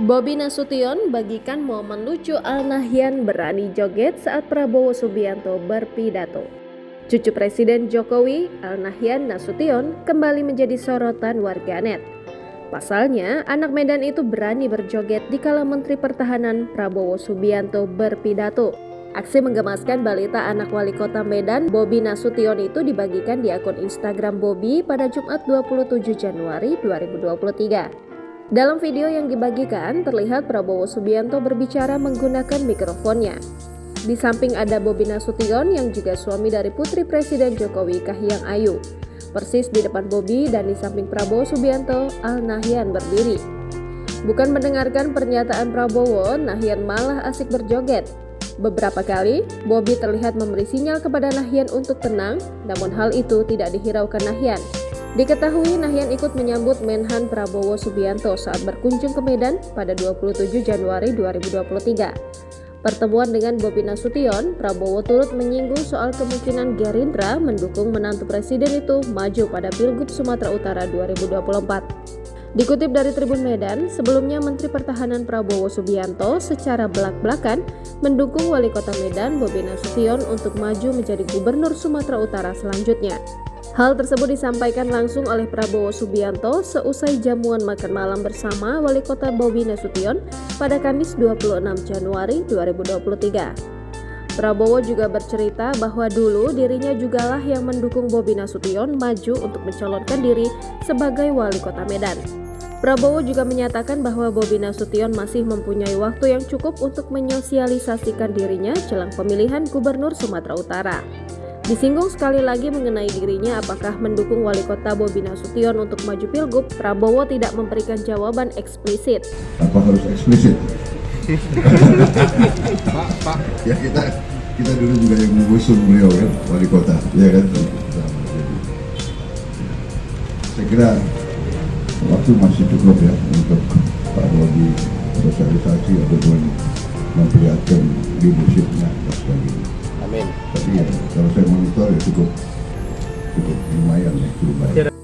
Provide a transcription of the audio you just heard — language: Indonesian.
Bobi Nasution bagikan momen lucu Al-Nahyan berani joget saat Prabowo Subianto berpidato. Cucu Presiden Jokowi, Al-Nahyan Nasution, kembali menjadi sorotan warganet. Pasalnya, anak Medan itu berani berjoget dikala Menteri Pertahanan Prabowo Subianto berpidato. Aksi menggemaskan balita anak wali kota Medan, Bobi Nasution itu dibagikan di akun Instagram Bobi pada Jumat 27 Januari 2023. Dalam video yang dibagikan, terlihat Prabowo Subianto berbicara menggunakan mikrofonnya. Di samping ada Bobi Nasution yang juga suami dari Putri Presiden Jokowi, Kahiyang Ayu. Persis di depan Bobi dan di samping Prabowo Subianto, Al-Nahyan berdiri. Bukan mendengarkan pernyataan Prabowo, Nahyan malah asik berjoget. Beberapa kali, Bobi terlihat memberi sinyal kepada Nahyan untuk tenang, namun hal itu tidak dihiraukan Nahyan. Diketahui Nahyan ikut menyambut Menhan Prabowo Subianto saat berkunjung ke Medan pada 27 Januari 2023. Pertemuan dengan Bobi Nasution, Prabowo turut menyinggung soal kemungkinan Gerindra mendukung menantu presiden itu maju pada Pilgub Sumatera Utara 2024. Dikutip dari Tribun Medan, sebelumnya Menteri Pertahanan Prabowo Subianto secara belak-belakan mendukung Wali Kota Medan Bobi Nasution untuk maju menjadi Gubernur Sumatera Utara selanjutnya. Hal tersebut disampaikan langsung oleh Prabowo Subianto seusai jamuan makan malam bersama Wali Kota Bobi Nasution pada Kamis 26 Januari 2023. Prabowo juga bercerita bahwa dulu dirinya jugalah yang mendukung Bobi Nasution maju untuk mencalonkan diri sebagai Wali Kota Medan. Prabowo juga menyatakan bahwa Bobi Nasution masih mempunyai waktu yang cukup untuk menyosialisasikan dirinya jelang pemilihan Gubernur Sumatera Utara. Disinggung sekali lagi mengenai dirinya apakah mendukung Wali Kota Bobi Nasution untuk maju Pilgub, Prabowo tidak memberikan jawaban eksplisit. Apa harus eksplisit? Pak. Ya kita dulu juga yang mengusung beliau kan, Wali Kota, ya kan? Saya kira waktu masih cukup ya untuk Pak Bobi sosialisasi ataupun memperlihatkan leadershipnya dan sebagainya. Amin. Tapi ya, kalau saya monitor ya cukup lumayan ya, cukup baik.